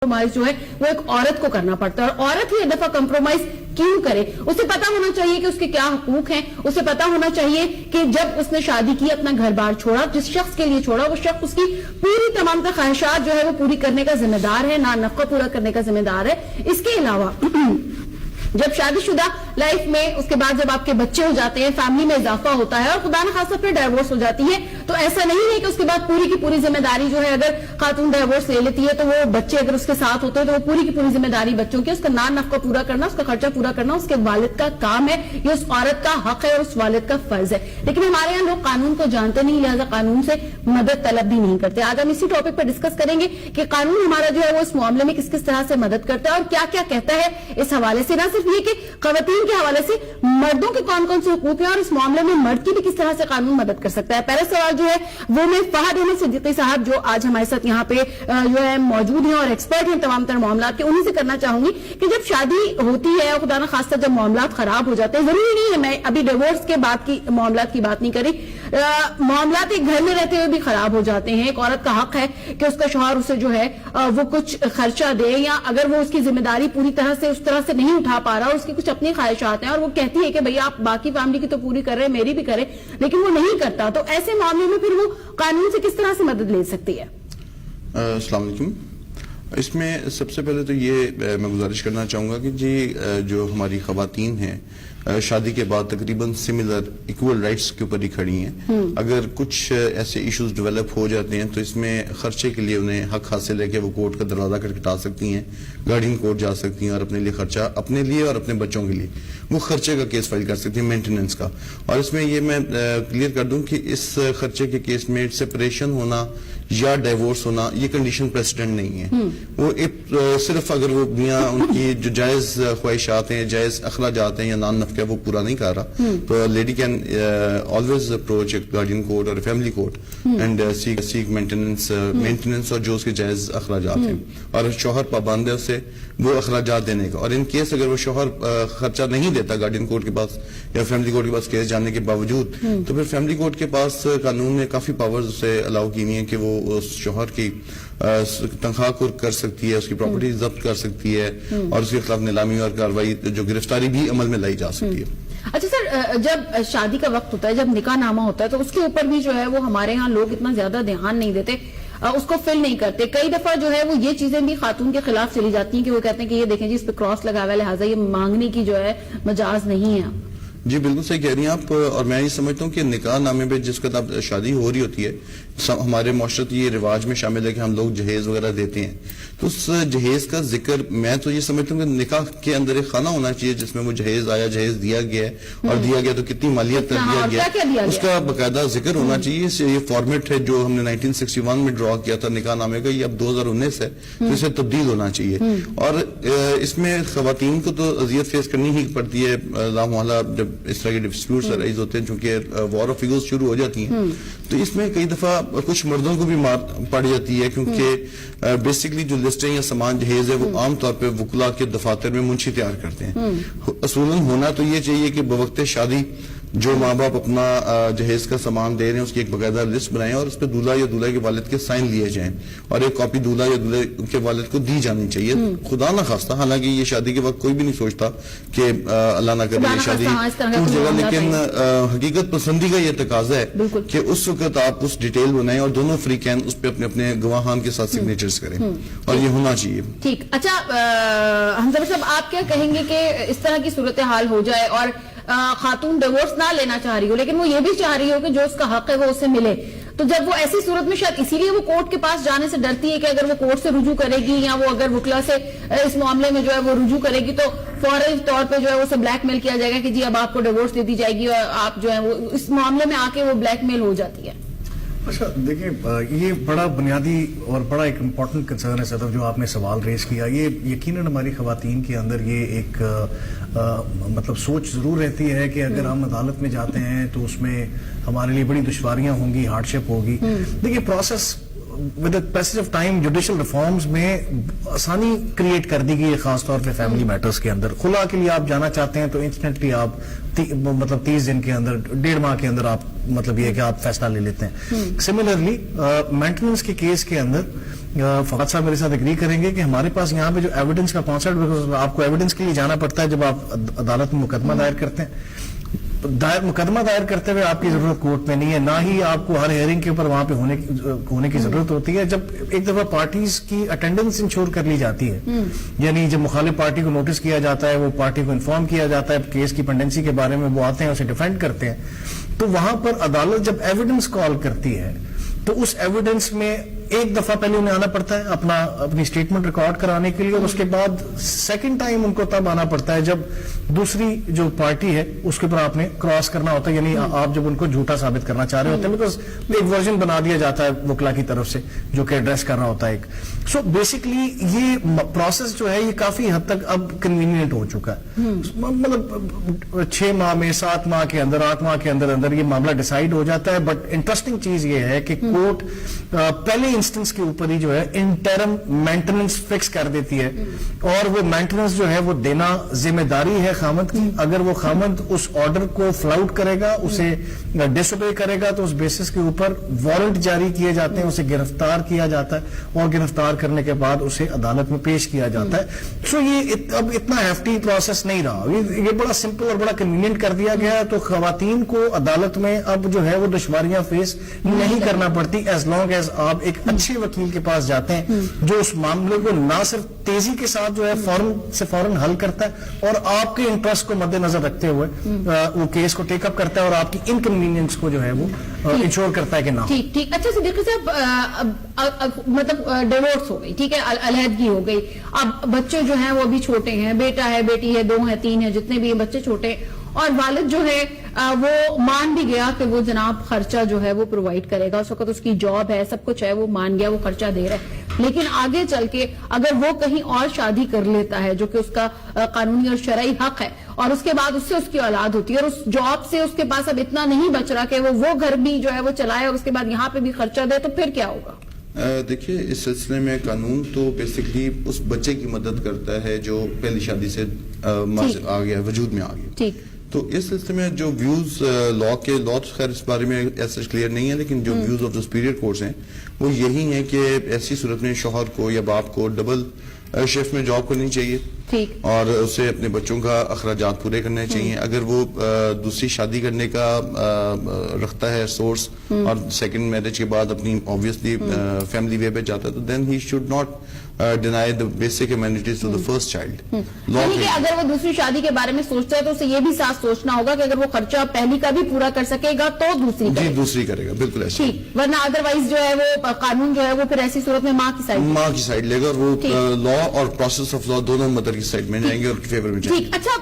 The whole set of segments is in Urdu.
کمپرومائز جو ہے وہ ایک عورت کو کرنا پڑتا ہے, اور عورت ہی ایک دفعہ کمپرومائز کیوں کرے؟ اسے پتا ہونا چاہیے کہ اس کے کیا حقوق ہیں, اسے پتا ہونا چاہیے کہ جب اس نے شادی کی, اپنا گھر بار چھوڑا, جس شخص کے لیے چھوڑا وہ شخص اس کی پوری تمام تر خواہشات جو ہے وہ پوری کرنے کا ذمہ دار ہے, نان نفقہ پورا کرنے کا ذمہ دار ہے. اس کے علاوہ جب شادی شدہ لائف میں اس کے بعد جب آپ کے بچے ہو جاتے ہیں, فیملی میں اضافہ ہوتا ہے اور خدا نخواستہ پھر ڈائیورس ہو جاتی ہے, تو ایسا نہیں ہے کہ اس کے بعد پوری کی پوری ذمہ داری جو ہے, اگر خاتون ڈائیورس لے لیتی ہے تو وہ بچے اگر اس کے ساتھ ہوتے ہیں تو وہ پوری کی پوری ذمہ داری بچوں کی, اس کا نان نفقہ پورا کرنا, اس کا خرچہ پورا کرنا اس کے والد کا کام ہے, یہ اس عورت کا حق ہے اور اس والد کا فرض ہے. لیکن ہمارے یہاں لوگ قانون کو جانتے نہیں, لہٰذا قانون سے مدد طلب بھی نہیں کرتے. آج ہم اسی ٹاپک پر ڈسکس کریں گے کہ قانون ہمارا جو ہے وہ اس معاملے میں کس کس طرح سے مدد کرتا ہے اور کیا کیا کہتا ہے اس حوالے سے. نہ صرف یہ کہ خواتین کے حوالے سے مردوں کے کون کون سے حقوق ہیں اور اس معاملے میں مرد کی بھی کس طرح سے قانون مدد کر سکتا ہے. پہلا سوال جو ہے وہ میں فہد احمد صدیقی صاحب جو آج ہمارے ساتھ یہاں پہ جو ہے موجود ہیں اور ایکسپرٹ ہیں تمام تر معاملات کے, انہیں سے کرنا چاہوں گی کہ جب شادی ہوتی ہے اور خدا نخواستہ جب معاملات خراب ہو جاتے ہیں, ضروری نہیں ہے, میں ابھی ڈیورس کے بعد کی معاملات کی بات نہیں کری, معاملات ایک گھر میں رہتے ہوئے بھی خراب ہو جاتے ہیں. ایک عورت کا حق ہے کہ اس کا شوہر اسے جو ہے وہ کچھ خرچہ دے, یا اگر وہ اس کی ذمہ داری پوری طرح سے اس طرح سے نہیں اٹھا پا رہا, اس کی کچھ اپنی خواہشات ہیں اور وہ کہتی ہے کہ بھئی آپ باقی فیملی کی تو پوری کر رہے ہیں, میری بھی کریں, لیکن وہ نہیں کرتا, تو ایسے معاملے میں پھر وہ قانون سے کس طرح سے مدد لے سکتی ہے؟ السلام علیکم. اس میں سب سے پہلے تو یہ میں گزارش کرنا چاہوں گا کہ جی جو ہماری خواتین ہیں شادی کے بعد تقریباً سملر ایکول رائٹس کے اوپر ہی کھڑی ہیں. اگر کچھ ایسے ایشوز ڈیولپ ہو جاتے ہیں تو اس میں خرچے کے لیے انہیں حق حاصل ہے کہ وہ کورٹ کا دروازہ کھٹکھٹا سکتی ہیں, گارڈین کورٹ جا سکتی ہیں اور اپنے لیے خرچہ, اپنے لیے اور اپنے بچوں کے لیے وہ خرچے کا کیس فائل کر سکتی ہیں, مینٹیننس کا. اور اس میں یہ میں کلیئر کر دوں کہ اس خرچے کے کیس میں سپریشن ہونا یا ڈائیورس ہونا یہ کنڈیشن پریسیڈنٹ نہیں ہے. وہ صرف اگر وہ میاں ان کی جو جائز خواہشات ہیں, جائز اخراجات ہیں یا نان نفقہ وہ پورا نہیں کر رہا, تو lady can always approach guardian court اور family court and seek maintenance اور جو اس کے جائز اخراجات ہیں, اور شوہر پابند ہے اسے وہ اخراجات دینے کا. اور ان کیس اگر وہ شوہر خرچہ نہیں دیتا گارڈین کورٹ کے پاس یا فیملی کورٹ کے پاس کیس جانے کے باوجود, تو پھر فیملی کورٹ کے پاس قانون نے کافی پاورز اسے الاؤ کی ہوئی ہیں کہ وہ اس شوہر کی تنخواہ کو کر سکتی ہے, اس کی پراپرٹی ضبط کر سکتی ہے, اور اس کے خلاف نیلامی اور کارروائی جو گرفتاری بھی عمل میں لائی جا سکتی ہے. اچھا سر, جب شادی کا وقت ہوتا ہے, جب نکاح نامہ ہوتا ہے, تو اس کے اوپر بھی جو ہے وہ ہمارے ہاں لوگ اتنا زیادہ دھیان نہیں دیتے, اس کو فل نہیں کرتے. کئی دفعہ جو ہے وہ یہ چیزیں بھی خاتون کے خلاف چلی جاتی ہیں کہ وہ کہتے ہیں کہ یہ دیکھیں جی اس پہ کراس لگا ہوا ہے, لہٰذا یہ مانگنے کی جو ہے مجاز نہیں ہے. جی بالکل صحیح کہہ رہی ہیں آپ, اور میں یہ سمجھتا ہوں کہ نکاح نامے پہ جس وقت شادی ہو رہی ہوتی ہے, ہمارے معاشرت یہ رواج میں شامل ہے کہ ہم لوگ جہیز وغیرہ دیتے ہیں, تو اس جہیز کا ذکر میں تو یہ سمجھتا ہوں کہ نکاح کے اندر ایک خانہ ہونا چاہیے جس میں وہ جہیز آیا, جہیز دیا گیا ہے, اور دیا گیا تو کتنی مالیت دیا گیا, اس کا باقاعدہ ذکر ہونا چاہیے. یہ فارمیٹ ہے جو ہم نے 1961 میں ڈرا کیا تھا نکاح نامے کا, یہ اب 2019 ہے, تو اسے تبدیل ہونا چاہیے. اور اس میں خواتین کو تو اذیت فیس کرنی ہی پڑتی ہے لامحالہ جب اس طرح کے ڈسپیوٹس رائز ہوتے ہیں, چونکہ وار آف ایگوز شروع ہو جاتی ہیں. تو اس میں کئی دفعہ کچھ مردوں کو بھی مار پڑ جاتی ہے, کیونکہ بیسکلی جو لسٹیں یا سامان جہیز ہے وہ عام طور پہ وکلا کے دفاتر میں منشی تیار کرتے ہیں. اصولاً ہونا تو یہ چاہیے کہ بوقت شادی جو ماں باپ اپنا جہیز کا سامان دے رہے ہیں اس کی ایک باقاعدہ لسٹ بنائیں, اور اس پہ دولہا یا دولہا کے والد کے سائن لیے جائیں, اور ایک کاپی دولہا یا دولہے کے والد کو دی جانی چاہیے. خدا نہ خواستہ, حالانکہ یہ شادی کے وقت کوئی بھی نہیں سوچتا کہ اللہ نہ کرے یہ شادی ٹوٹ جائے گا, لیکن حقیقت پسندی کا یہ تقاضا ہے کہ اس وقت آپ اس ڈیٹیل بنائیں اور دونوں فریقین اس پہ اپنے اپنے گواہان کے ساتھ سگنیچرز کریں, اور یہ ہونا چاہیے. ٹھیک. اچھا حمزہ صاحب, آپ کیا کہیں گے کہ اس طرح کی صورتحال ہو جائے اور خاتون ڈیورس نہ لینا چاہ رہی ہو, لیکن وہ یہ بھی چاہ رہی ہو کہ جو اس کا حق ہے وہ اسے ملے, تو جب وہ ایسی صورت میں شاید اسی لیے وہ کورٹ کے پاس جانے سے ڈرتی ہے کہ اگر وہ کورٹ سے رجوع کرے گی یا وہ اگر وکلا سے اس معاملے میں جو ہے وہ رجوع کرے گی تو فوری طور پہ جو ہے اسے بلیک میل کیا جائے گا کہ جی اب آپ کو ڈیورس دے دی جائے گی, اور آپ جو ہے وہ اس معاملے میں آ کے وہ بلیک میل ہو جاتی ہے. اچھا دیکھیں, یہ بڑا بنیادی اور بڑا ایک امپورٹنٹ کنسرن ہے صدف جو آپ نے سوال ریز کیا. یہ یقیناً ہماری خواتین کے اندر یہ ایک مطلب سوچ ضرور رہتی ہے کہ اگر ہم عدالت میں جاتے ہیں تو اس میں ہمارے لیے بڑی دشواریاں ہوں گی, ہارڈ شپ ہوگی. دیکھیے process with passage of time judicial reforms میں آسانی کریٹ کر دی گئی ہے، خاص طور پہ فیملی میٹرز کے اندر. خلا کے لیے آپ جانا چاہتے ہیں تو انسٹنٹلی آپ مطلب 30 دن کے اندر، 1.5 ماہ کے اندر آپ مطلب یہ ہے کہ آپ فیصلہ لے لیتے ہیں. سملرلی مینٹیننس کے کیس کے اندر فواد صاحب میرے ساتھ اگری کریں گے کہ ہمارے پاس یہاں پہ جو ایویڈنس کا کانسیپٹ، آپ کو ایویڈنس کے لیے جانا پڑتا ہے جب آپ عدالت میں مقدمہ دائر کرتے ہیں. مقدمہ دائر کرتے ہوئے آپ کی ضرورت کورٹ میں نہیں ہے، نہ ہی آپ کو ہر ہیئرنگ کے اوپر وہاں پہ ہونے کی ضرورت ہوتی ہے. جب ایک دفعہ پارٹیز کی اٹینڈنس انشور کر لی جاتی ہے، یعنی جب مخالف پارٹی کو نوٹس کیا جاتا ہے، وہ پارٹی کو انفارم کیا جاتا ہے کیس کی پینڈنسی کے بارے میں، وہ آتے ہیں اسے ڈیفینڈ کرتے ہیں، تو وہاں پر عدالت جب ایویڈنس کال کرتی ہے تو اس ایویڈنس میں ایک دفعہ پہلے انہیں آنا پڑتا ہے اپنی اسٹیٹمنٹ ریکارڈ کرانے کے لیے، اور اس کے بعد سیکنڈ ٹائم ان کو تب آنا پڑتا ہے جب دوسری جو پارٹی ہے اس کے اوپر آپ نے کراس کرنا ہوتا ہے، یعنی آپ جب ان کو جھوٹا ثابت کرنا چاہ رہے ہوتے ہیں، بیکاز ایک ورژن بنا دیا جاتا ہے وکلا کی طرف سے جو کہ ایڈریس کر رہا ہوتا ہے ایک. سو بیسکلی یہ پروسیس جو ہے یہ کافی حد تک اب کنوینئنٹ ہو چکا ہے. مطلب 6 ماہ میں 7 ماہ کے اندر 8 ماہ کے اندر یہ معاملہ ڈیسائیڈ ہو جاتا ہے. بٹ انٹرسٹنگ چیز یہ ہے کہ کورٹ پہلے انسٹنس کے اوپر ہی جو ہے انٹرم مینٹیننس فکس کر دیتی ہے، اور وہ مینٹیننس جو ہے وہ دینا ذمہ داری ہے خامند کی. اگر وہ خامند اس آرڈر کو فلاؤٹ کرے گا، اسے ڈس اوبے کرے گا، تو اس بیسس کے اوپر وارنٹ جاری کیے جاتے ہیں، اسے گرفتار کیا جاتا ہے، اور گرفتار کرنے کے بعد اسے عدالت میں پیش کیا جاتا ہے. سو یہ اب اتنا ہیفٹی پروسیس نہیں رہا، یہ بڑا سمپل اور بڑا کنوینئنٹ کر دیا گیا ہے. تو خواتین کو عدالت میں اب جو ہے وہ دشواریاں فیس نہیں کرنا پڑتی، ایز لانگ ایز آپ ایک اچھے وکیل کے پاس جاتے ہیں جو اس معاملے کو نہ صرف تیزی کے ساتھ جو ہے فوراً حل کرتا ہے، اور آپ کے انٹرسٹ کو مد نظر رکھتے ہوئے وہ کیس کو ٹیک اپ کرتا ہے، اور آپ کی انکنوینئنس کو جو ہے وہ انشور کرتا ہے کہ نہ. ٹھیک. اچھا صدیقی صاحب، مطلب ڈیورس ہو گئی، ٹھیک ہے، علیحدگی ہو گئی، اب بچے جو ہیں وہ ابھی چھوٹے ہیں، بیٹا ہے، بیٹی ہے، 2 ہیں، 3 ہیں، جتنے بھی بچے چھوٹے ہیں، اور والد جو ہے وہ مان بھی گیا کہ وہ جناب خرچہ جو ہے وہ پرووائڈ کرے گا. اس وقت اس کی جاب ہے، سب کچھ ہے، وہ مان گیا، وہ خرچہ دے رہا ہے. لیکن آگے چل کے اگر وہ کہیں اور شادی کر لیتا ہے، جو کہ اس کا قانونی اور شرعی حق ہے، اور اس کے بعد اس سے اس کی اولاد ہوتی ہے، اور اس جاب سے اس کے پاس اب اتنا نہیں بچ رہا کہ وہ گھر بھی جو ہے وہ چلائے، اور اس کے بعد یہاں پہ بھی خرچہ دے، تو پھر کیا ہوگا؟ دیکھیے، اس سلسلے میں قانون تو بیسکلی اس بچے کی مدد کرتا ہے جو پہلی شادی سے آ گیا، وجود میں آ گیا. ٹھیک. تو اس سلسلے میں جو ویوز لا تو خیر اس بارے میں ایسا کلیئر نہیں ہے، لیکن جو views of the superior courts ہیں وہ یہی ہیں کہ ایسی صورت میں شوہر کو یا باپ کو ڈبل شفٹ میں جاب کرنی چاہیے، اور اسے اپنے بچوں کا اخراجات پورے کرنے چاہیے. اگر وہ دوسری شادی کرنے کا رکھتا ہے سورس، اور سیکنڈ میرج کے بعد اپنی obviously فیملی وے پہ جاتا ہے، تو then he should not deny the basic amenities to the first child. یعنی کہ اگر وہ دوسری شادی کے بارے میں سوچتا ہے تو اسے یہ بھی ساتھ سوچنا ہوگا کہ اگر وہ خرچہ پہلی کا بھی پورا کر سکے گا تو دوسری کرے گا. بالکل ایسا، ورنہ ادروائز جو ہے وہ قانون جو ہے وہ پھر ایسی صورت میں ماں کی سائڈ لے گا، اور وہ لا اور پروسیس آف لا دونوں مدر کی سائڈ میں جائیں گے اور فیور میں جائیں گے. اچھا،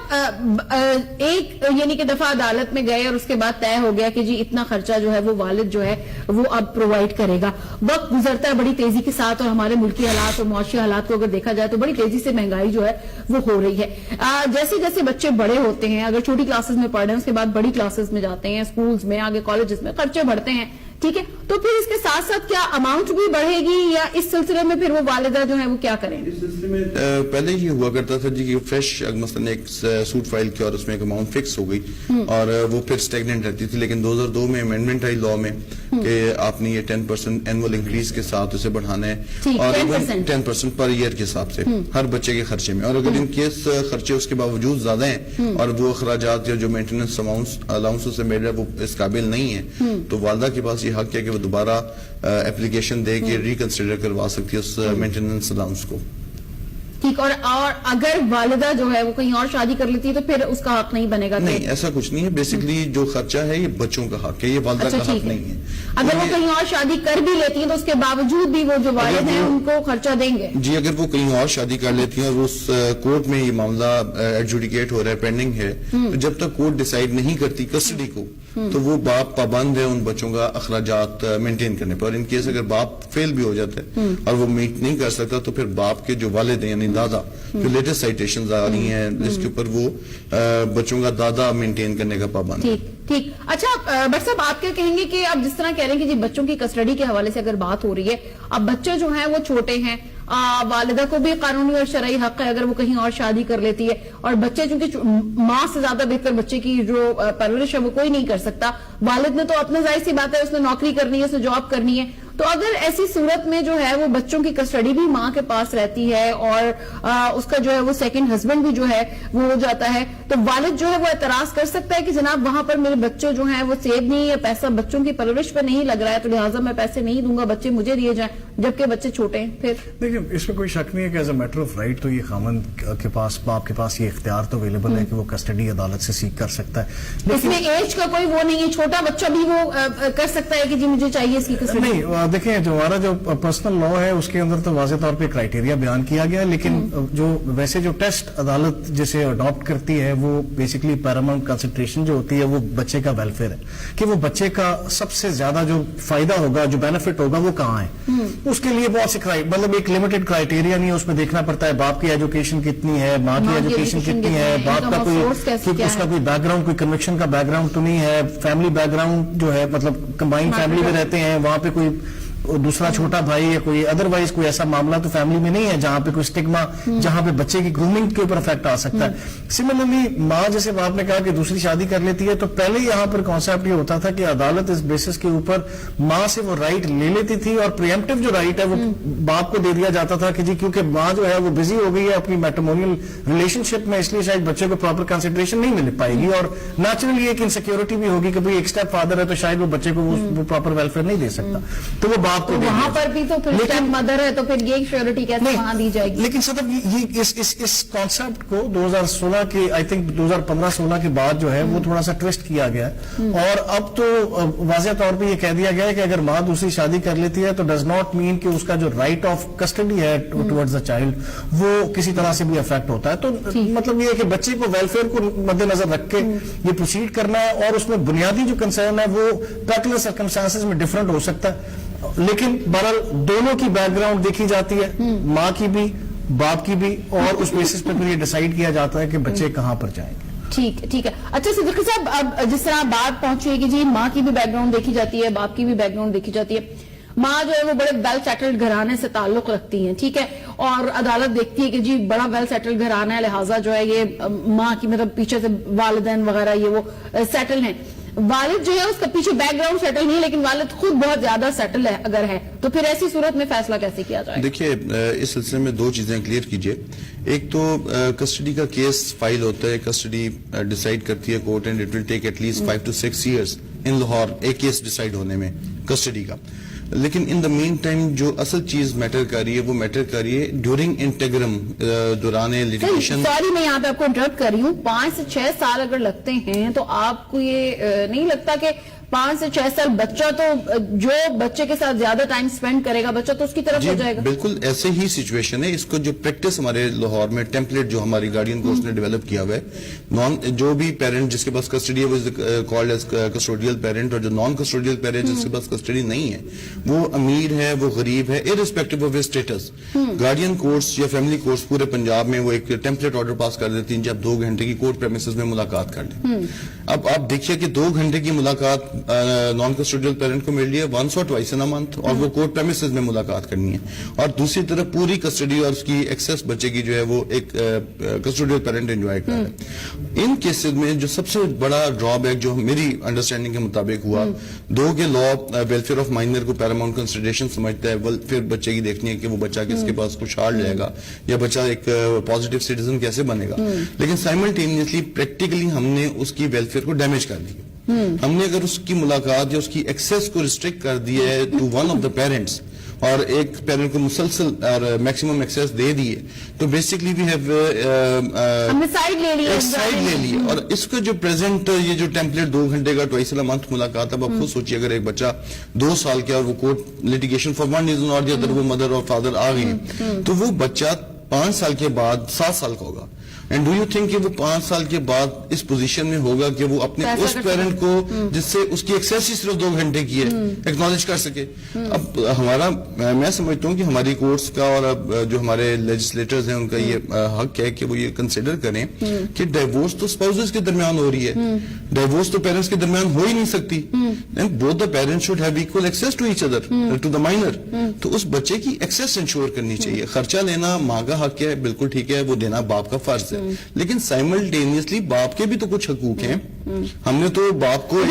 ایک یعنی کہ دفعہ عدالت میں گئے اور اس کے بعد طے ہو گیا کہ جی اتنا خرچہ جو ہے وہ والد جو ہے وہ اب پرووائڈ کرے گا. وقت گزرتا ہے بڑی تیزی کے ساتھ، اور ہمارے ملکی حالات اور معاشی حالات کو اگر دیکھا جائے تو بڑی تیزی سے مہنگائی جو ہے وہ ہو رہی ہے. جیسے جیسے بچے بڑے ہوتے ہیں، اگر چھوٹی کلاسز میں پڑھ رہے ہیں، اس کے بعد بڑی کلاسز میں جاتے ہیں، اسکولز میں، آگے کالجز میں خرچے بڑھتے ہیں، ٹھیک ہے، تو پھر اس کے ساتھ ساتھ کیا اماؤنٹ بھی بڑھے گی، یا اس سلسلے میں پھر وہ والدہ جو ہے وہ کیا کریں؟ اس سلسلے میں پہلے ہی ہوا کرتا تھا جی کہ فریش مثلاً ایک سوٹ فائل کیا اور اس میں ایک اماؤنٹ فکس ہو گئی، اور وہ پھر اسٹیگننٹ رہتی تھی. لیکن 2002 میں امینڈمنٹ آئی لا میں کہ آپ نے یہ 10% اینول انکریز کے ساتھ اسے بڑھانا ہے، اور 10% پر ایئر کے حساب سے ہر بچے کے خرچے میں. اور اگر ان کیس خرچے اس کے باوجود زیادہ ہیں اور وہ اخراجات یا جو مینٹیننس الاؤنس سے مل رہا ہے وہ اس قابل نہیں ہے، تو والدہ کے پاس یہ حق ہے کہ وہ دوبارہ اپلیکیشن دے کے ریکنسیڈر کروا سکتی ہے اس مینٹیننس الاؤنس کو. ٹھیک. اور اگر والدہ جو ہے وہ کہیں اور شادی کر لیتی ہے تو پھر اس کا حق نہیں بنے گا؟ نہیں، ایسا کچھ نہیں ہے. بیسکلی جو خرچہ ہے یہ بچوں کا حق ہے، یہ والدہ کا حق نہیں ہے. اگر وہ کہیں اور شادی کر بھی لیتی ہیں تو اس کے باوجود بھی وہ جو والد ہیں ان کو خرچہ دیں گے؟ جی، اگر وہ کہیں اور شادی کر لیتی ہیں اور اس کورٹ میں یہ معاملہ ایڈجوڈیکیٹ ہو رہا ہے، پینڈنگ ہے، تو جب تک کورٹ ڈیسائیڈ نہیں کرتی کسٹڈی کو، تو وہ باپ پابند ہے ان بچوں کا اخراجات مینٹین کرنے پر. اور ان کیس اگر باپ فیل بھی ہو جاتا ہے اور وہ میٹ نہیں کر سکتا، تو پھر باپ کے جو والد ہیں یعنی دادا، جو لیٹسٹ سائٹیشنز آ رہی ہیں جس کے اوپر وہ بچوں کا دادا مینٹین کرنے کا پابند ہے. ٹھیک. اچھا بٹ صاحب آپ کیا کہیں گے کہ اب جس طرح کہہ رہے ہیں کہ جی بچوں کی کسٹڈی کے حوالے سے اگر بات ہو رہی ہے, اب بچے جو ہیں وہ چھوٹے ہیں, والدہ کو بھی قانونی اور شرعی حق ہے اگر وہ کہیں اور شادی کر لیتی ہے, اور بچے چونکہ ماں سے زیادہ بہتر بچے کی جو پرورش ہے وہ کوئی نہیں کر سکتا, والد نے تو اپنا ظاہر سی بات ہے اس نے نوکری کرنی ہے, اس نے جاب کرنی ہے, تو اگر ایسی صورت میں جو ہے وہ بچوں کی کسٹڈی بھی ماں کے پاس رہتی ہے اور اس کا جو ہے وہ سیکنڈ ہسبینڈ بھی جو ہے وہ ہو جاتا ہے, تو والد جو ہے وہ اعتراض کر سکتا ہے کہ جناب وہاں پر میرے بچے جو ہیں وہ سیو نہیں ہے, پیسہ بچوں کی پرورش پہ نہیں لگ رہا ہے, تو لہٰذا میں پیسے نہیں دوں گا, بچے مجھے دیے جائیں, جبکہ بچے چھوٹے ہیں. پھر دیکھیں اس میں کوئی شک نہیں ہے کہ as a matter of right تو یہ خامند کے پاس, باپ کے پاس یہ اختیار تو اویلیبل ہے کہ وہ کسٹڈی عدالت سے سیکھ کر سکتا ہے. اس میں ایج کا کوئی وہ نہیں ہے, چھوٹا بچہ بھی وہ کر سکتا ہے کہ جی مجھے چاہیے اس کی کسٹڈی. نہیں دیکھیں جو ہمارا جو پرسنل لا ہے اس کے اندر تو واضح طور پہ کرائٹیریا بیان کیا گیا ہے, لیکن جو ویسے جو ٹیسٹ عدالت جسے اڈاپٹ کرتی ہے وہ بیسکلی پیراماؤنٹ کنسنٹریشن جو ہوتی ہے وہ بچے کا ویلفیئر ہے, کہ وہ بچے کا سب سے زیادہ جو فائدہ ہوگا, جو بینیفٹ ہوگا وہ کہاں ہے. اس کے لیے بہت سے مطلب ایک لمیٹڈ کرائٹیریا نہیں ہے, اس میں دیکھنا پڑتا ہے باپ کی ایجوکیشن کتنی ہے, ماں کی ایجوکیشن کتنی ہے, باپ کا کوئی اس کا کوئی بیک گراؤنڈ, کوئی کنوکشن کا بیک گراؤنڈ تو نہیں ہے, فیملی بیک گراؤنڈ جو ہے مطلب کمبائنڈ فیملی میں رہتے ہیں, وہاں پہ کوئی دوسرا چھوٹا بھائی یا کوئی ادروائز کوئی ایسا معاملہ تو فیملی میں نہیں ہے جہاں پہ کوئی سٹگما, جہاں پہ بچے کی گرومنگ کے اوپر افیکٹ آ سکتا ہے. سملرلی ماں جیسے آپ نے کہا کہ دوسری شادی کر لیتی ہے, تو پہلے یہاں پر کانسیپٹ یہ ہوتا تھا کہ عدالت اس بیسس کے اوپر ماں سے وہ رائٹ لے لیتی تھی, اور پریمپٹیو جو رائٹ ہے وہ باپ کو دے دیا جاتا تھا کہ جی کیونکہ ماں جو ہے وہ بزی ہو گئی ہے اپنی میٹرمونیل ریلیشن شپ میں, اس لیے شاید بچے کو پراپر کنسیڈریشن نہیں مل پائے گی, اور نیچرلی ایک انسیکیورٹی بھی ہوگی کہ بھئی ایک اسٹیپ فادر ہے تو شاید وہ بچے کو وہ پراپر ویلفیئر نہیں دے سکتا, تو وہ باپ کو وہاں پر بھی تو پھر اسٹیپ مدر ہے, تو پھر یہ شیورٹی کیسے وہاں دی جائے گی. لیکن صدف یہ اس کانسیپٹ کو 2016 کے آئی تھنک 2015-16 کے بعد جو ہے وہ تھوڑا سا ٹویسٹ کیا گیا ہے, اور اب تو واضح طور پہ یہ کہہ دیا گیا ہے کہ اگر ماں دوسری شادی کر لیتی ہے تو ڈز ناٹ مین کہ اس کا جو رائٹ آف کسٹڈی ہے ٹورڈز دا چائلڈ وہ کسی طرح سے بھی افیکٹ ہوتا ہے. تو مطلب یہ ہے کہ بچے کو ویلفیئر کو مد نظر رکھ کے یہ پروسیڈ کرنا ہے, اور اس میں بنیادی جو کنسرن ہے وہ پرٹیکولر سرکمسٹانسز میں ڈفرنٹ ہو سکتا ہے, لیکن بہرحال دونوں کی بیک گراؤنڈ دیکھی جاتی ہے, ماں کی بھی باپ کی بھی, اور اس بیسس پہ پھر یہ ڈیسائیڈ کیا جاتا ہے کہ بچے کہاں پر جائیں گے. ٹھیک ہے. اچھا صدیقی صاحب, اب جس طرح بات پہنچی ہے کہ جی ماں کی بھی بیک گراؤنڈ دیکھی جاتی ہے, باپ کی بھی بیک گراؤنڈ دیکھی جاتی ہے, ماں جو ہے وہ بڑے ویل سیٹلڈ گھرانے سے تعلق رکھتی ہیں, ٹھیک ہے, اور عدالت دیکھتی ہے کہ جی بڑا ویل سیٹلڈ گھرانہ ہے, لہٰذا جو ہے یہ ماں کی مطلب پیچھے سے والدین وغیرہ یہ وہ سیٹل ہیں, والد جو ہے اس کا پیچھے بیک گراؤنڈ سیٹل نہیں, لیکن والد خود بہت زیادہ سیٹل ہے اگر ہے, تو پھر ایسی صورت میں فیصلہ کیسے کیا جائے؟ دیکھیے اس سلسلے میں دو چیزیں کلیئر کیجئے. ایک تو کسٹڈی کا کیس فائل ہوتا ہے, کسٹڈی ڈیسائیڈ کرتی ہے court, and it will take at least 5 to 6 years in Lahore ایک کیس ڈیسائیڈ ہونے میں کسٹڈی کا. لیکن ان دا مین ٹائم جو اصل چیز میٹر کر رہی ہے وہ میٹر کر رہی ہے ڈیورنگ انٹیگرم, دوران لیٹیگیشن. سوری میں یہاں پہ آپ کو انٹرپٹ کر رہی ہوں, 5 سے 6 سال اگر لگتے ہیں تو آپ کو یہ نہیں لگتا کہ 5 سے 6 سال بچہ تو جو بچے کے ساتھ زیادہ ٹائم سپینڈ کرے گا بچہ تو اس کی طرف ہو جائے گا؟ بالکل ایسے ہی سچویشن ہے. اس کو جو پریکٹس ہمارے لاہور میں ٹیمپلیٹ جو ہماری گارڈین کورس نے ڈیولپ کیا ہوا ہے, جو بھی پیرنٹ جس کے پاس کسٹڈی ہے وہ کالڈ ایز کسٹوڈیل پیرنٹ, اور جو نان کسٹوڈیل پیرنٹ جس کے پاس کسٹڈی نہیں ہے وہ امیر ہے, وہ غریب ہے, irrespective of states, guardian course یا فیملی کورس پورے پنجاب میں وہ ایک ٹیمپلیٹ آرڈر پاس کر دیتی ہیں کہ آپ 2 گھنٹے کی کورٹ پریمیسز میں ملاقات کر لیں. اب آپ دیکھیے کہ 2 گھنٹے کی ملاقات نان کسٹوڈیل پیرنٹ کو مل رہی ہے ونس اور ٹوائس ان اے منتھ, اور وہ کورٹ پریمیسز میں ملاقات کرنی ہے, اور دوسری طرف پوری کسٹڈی اور اس کی ایکسس بچے کی جو ہے وہ ایک کسٹوڈیل پیرنٹ انجوائے کر رہا ہے. ان کیسز میں جو سب سے بڑا ڈرا بیک جو میری انڈرسٹینڈنگ کے مطابق ہوا, دو کہ لا ویلفیئر آف مائنر کو پیراماؤنٹ کنسیڈریشن سمجھتا ہے, پھر بچے کی دیکھنی ہے کہ وہ بچہ کس کے پاس خوشحال رہے گا یا بچہ ایک پازیٹیو سٹیزن کیسے بنے گا, لیکن سائملٹینیسلی پریکٹیکلی ہم نے اس کی ویلفیئر کو ڈیمیج کر دیا. ہم نے اگر اس کی ملاقات یا اس کی ایکسس کو ریسٹرکٹ کر دیا ہے to one of the parents, اور ایک پیرنٹ کو مسلسل اور میکسیمم ایکسس دے دیے, تو بیسکلی وی ہیو سائڈ لے لی. اور اس کا جو پریزنٹ یہ جو ٹیمپلیٹ 2 گھنٹے کا ٹوائس اے منتھ ملاقات, اب آپ خود سوچیے اگر ایک بچہ 2 سال کا اور وہ court litigation for one reason اور دی ادر وہ مدر اور فادر آ گئے, تو وہ بچہ 5 سال کے بعد 7 سال کا ہوگا, اینڈ ڈو یو تھنک کہ وہ 5 سال کے بعد اس پوزیشن میں ہوگا کہ وہ اپنے پیسہ اس کر پیرنٹ کو جس سے اس کی ایکسیس ہی صرف 2 گھنٹے کی ہے ایکنالج کر سکے؟ اب ہمارا میں سمجھتا ہوں کہ ہماری کورٹس کا اور اب جو ہمارے لیجسلیٹرز ہیں ان کا یہ حق ہے کہ وہ یہ کنسیڈر کریں کہ ڈائیورس تو اسپاؤزز کے درمیان ہو رہی ہے, ڈائیورس تو پیرنٹس کے درمیان ہو ہی نہیں سکتی. And both the parents should have equal access to each other to the minor. تو اس بچے کی ایکسیس انشور کرنی چاہیے. خرچہ لینا ماں کا حق ہے, بالکل ٹھیک ہے, وہ دینا باپ کا فرض ہے, لیکن سائملٹینیسلی باپ کے بھی تو کچھ حقوق ہیں. ہم نے تو باپ کو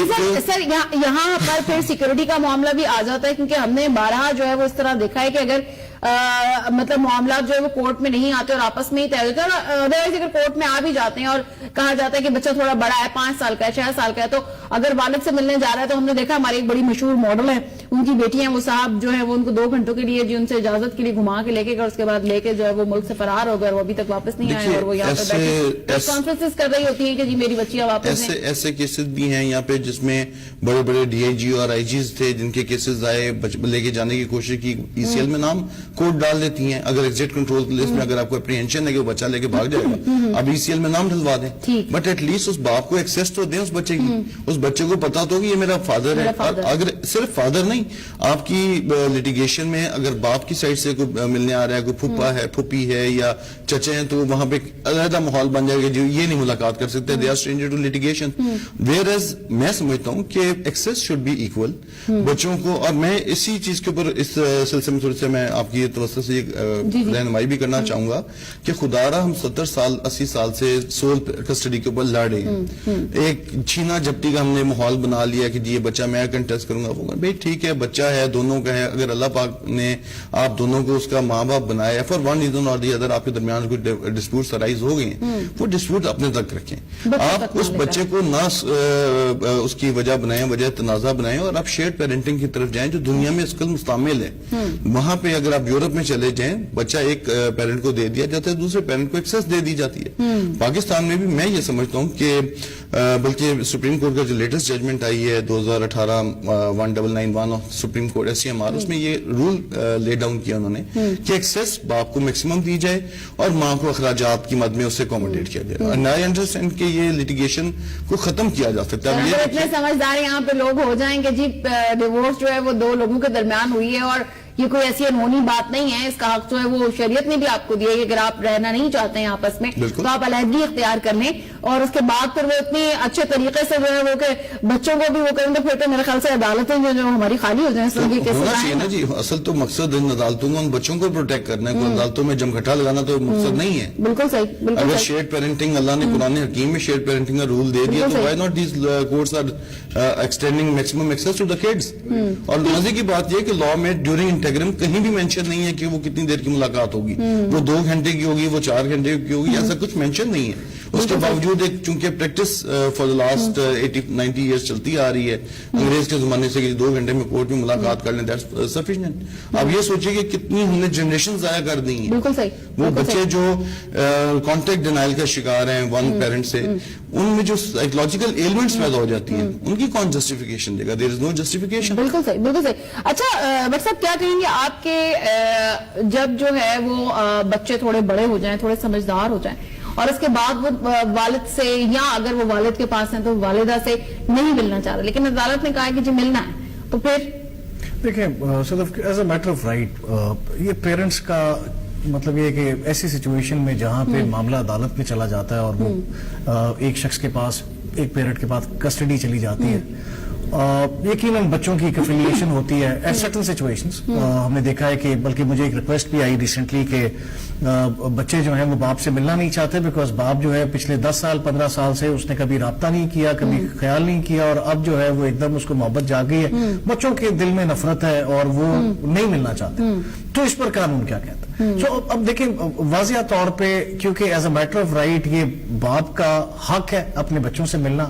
سر یہاں پر پھر سیکورٹی کا معاملہ بھی آ جاتا ہے, کیونکہ ہم نے بارہا جو ہے وہ اس طرح دیکھا ہے کہ اگر مطلب معاملات جو ہے وہ کورٹ میں نہیں آتے اور آپس میں ہی طے ہوتے ہیں, اور ادروائز اگر کورٹ میں آ بھی جاتے ہیں اور کہا جاتا ہے کہ بچہ تھوڑا بڑا ہے, 5 سال کا ہے, 6 سال کا ہے, تو اگر والد سے ملنے جا رہا ہے تو ہم نے دیکھا ہماری ایک بڑی مشہور ماڈل ہے, ان کی بیٹی ہیں, وہ صاحب جو ہے وہ ان کو 2 گھنٹوں کے لیے جی ان سے اجازت کے لیے گھما کے لے کے گئے, اس کے بعد لے کے جو ہے وہ ملک سے فرار ہو گئے اور وہ ابھی تک واپس نہیں آئے, اور وہ یہاں پہ بیٹھے کانفرنسز کر رہی ہوتی ہیں کہ جی میری بچیاں واپس ہیں. ایسے کیسز بھی ہیں یہاں پہ جس میں بڑے بڑے ڈی آئی جی اور آئی جیز تھے جن کے کیسز آئے, لے کے جانے کی کوشش کی, ای سی ایل میں نام کورٹ ڈال دیتی ہیں. اگر ایگزٹ کنٹرول لسٹ میں اگر آپ کو اپریہنشن ہے کہ وہ بچہ لے کے بھاگ جائے گا, اب ای سی ایل میں نام ڈلوا دیں, بٹ ایٹ لیسٹ اس باپ کو ایکسیس تو دیں اس بچے کی, اس بچے کو پتا تو کہ یہ میرا فادر ہے. اور اگر صرف فادر نہیں, آپ کی لٹیگیشن میں اگر باپ کی سائڈ سے کوئی ملنے آ رہا ہے, کوئی پھپھا ہے, پھوپھی ہے یا چچے ہیں, تو وہاں پہ علیحدہ ماحول بن جائے گا جو یہ نہیں ملاقات کر سکتے, they are stranger to litigation. Whereas میں سمجھتا ہوں کہ ایکسیس شوڈ بی ایکول بچوں کو. اور میں اسی چیز کے اوپر اس سلسلے میں تھوڑی سے میں آپ کی توسط سے رہنمائی بھی کرنا چاہوں گا کہ خدا را ہم 70 سال 80 سال سے سول کسٹڈی کے اوپر لڑ رہے ہیں. ایک چھینا جھپٹی کا ہم نے ماحول بنا لیا کہ جی یہ بچہ میں کنٹیسٹ کروں گا, بھائی ٹھیک ہے, بچہ ہے, دونوں کا ہے. اگر اللہ پاک نے آپ دونوں کو اس کا ماں باپ بنایا ہے, فار ون ریزن اور دی ادر آپ کے درمیان کوئی ڈسپیوٹس ارائز ہو گئے ہیں, وہ ڈسپیوٹ اپنے تک رکھیں. آپ اس بچے کو نہ اس کی وجہ بنائیں, وجہ تنازع بنائیں, اور آپ شیئرڈ پیرنٹنگ کی طرف جائیں جو دنیا میں اس کا مستعمل ہے. وہاں پہ اگر آپ یورپ میں چلے جائیں, بچہ ایک پیرنٹ کو دے دیا جاتا ہے, دوسرے پیرنٹ کو ایکسیس دے دی جاتی ہے. پاکستان میں بھی میں یہ سمجھتا ہوں کہ بلکہ سپریم کورٹ کا جو لیٹسٹ ججمنٹ آئی ہے 2018 1991 سپریم کورٹ SCMR, اس میں یہ رول لے ڈاؤن کیا انہوں نے کہ ایکسیس باپ کو میکسیمم دی جائے اور ماں کو اخراجات کی مد میں اس سے اکوموڈیٹ کیا جائے. اور آئی انڈرسٹینڈ کہ یہ لٹیگیشن کو ختم کیا جا سکتا ہے. اتنے سمجھدار یہاں پہ لوگ ہو جائیں کہ جی ڈیورس جو ہے وہ 2 لوگوں کے درمیان ہوئی ہے اور یہ کوئی ایسی انہونی بات نہیں ہے, اس کا حق جو ہے وہ شریعت نے بھی آپ کو دیا ہے کہ اگر آپ رہنا نہیں چاہتے ہیں آپس میں تو آپ علیحدگی اختیار کر لیں, اور اس کے بعد پھر وہ اتنی اچھے طریقے سے جو ہے وہ کہ بچوں کو بھی وہ کریں, تو پھر تو میرے خیال سے عدالتیں جو ہماری خالی ہو جائیں. ہونا چاہیے نا جی, اصل تو مقصد ان عدالتوں کو ان بچوں کو پروٹیکٹ کرنا ہے, کوئی عدالتوں میں جمگھٹا لگانا تو مقصد نہیں ہے. بالکل صحیح. اگر شیئرڈ پیرنٹنگ اللہ نے قرآن حکیم میں شیئرڈ پیرنٹنگ کا رول دے دیا, تو why not these courts are extending maximum access to the kids. اور مزے کی بات یہ کہ لا میں ڈیورنگ انٹیگرم کہیں بھی مینشن نہیں ہے کہ وہ کتنی دیر کی ملاقات ہوگی, وہ 2 گھنٹے کی ہوگی, وہ 4 گھنٹے کی ہوگی, ایسا کچھ مینشن نہیں ہے. اس کے باوجود ایک چونکہ practice for the last 80-90 years چلتی آ رہی ہے انگریز کے زمانے سے کہ 2 گھنٹے میں کورٹ میں ملاقات کر لیں, دیٹس سفیشینٹ. اب یہ سوچیے کہ کتنی ہم نے جنریشن ضائع کر دی ہیں. بالکل صحیح. وہ بچے جو کانٹیکٹ ڈینائل کا شکار ہیں ون پیرنٹ سے, ان میں جو سائیکولوجیکل ایلمنٹس پیدا ہو جاتی ہیں, ان کی کون justification they God? There is know justification. بالکل صحیح, بالکل صحیح. اچھا بٹ صاحب کیا کہیں گے آپ کے جب جو ہے وہ بچے تھوڑے بڑے ہو جائیں, تھوڑے سمجھدار ہو جائیں, اور اس کے بعد وہ والد سے یا اگر وہ والد کے پاس ہیں تو والدہ سے نہیں ملنا چاہ رہے, لیکن عدالت نے کہا کہ جی ملنا ہے, تو پھر دیکھیں as a matter of right یہ پیرنٹس کا مطلب یہ کہ ایسی سچویشن میں جہاں پہ معاملہ عدالت میں چلا جاتا ہے اور وہ ایک شخص کے پاس, ایک پیرنٹ کے پاس کسٹڈی چلی جاتی ہے, یقیناً بچوں کی ایک افیلیشن ہوتی ہے ایٹ سرٹن سچویشنز. ہم نے دیکھا ہے کہ بلکہ مجھے ایک ریکویسٹ بھی آئی ریسنٹلی کہ بچے جو ہیں وہ باپ سے ملنا نہیں چاہتے بیکاز باپ جو ہے پچھلے 10 سال 15 سال سے اس نے کبھی رابطہ نہیں کیا, کبھی خیال نہیں کیا, اور اب جو ہے وہ ایک دم اس کو محبت جاگ گئی ہے, بچوں کے دل میں نفرت ہے اور وہ نہیں ملنا چاہتے. تو اس پر قانون کیا کہتا ہے؟ سو اب دیکھیں واضح طور پہ کیونکہ as a matter of right یہ باپ کا حق ہے اپنے بچوں سے ملنا,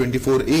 24A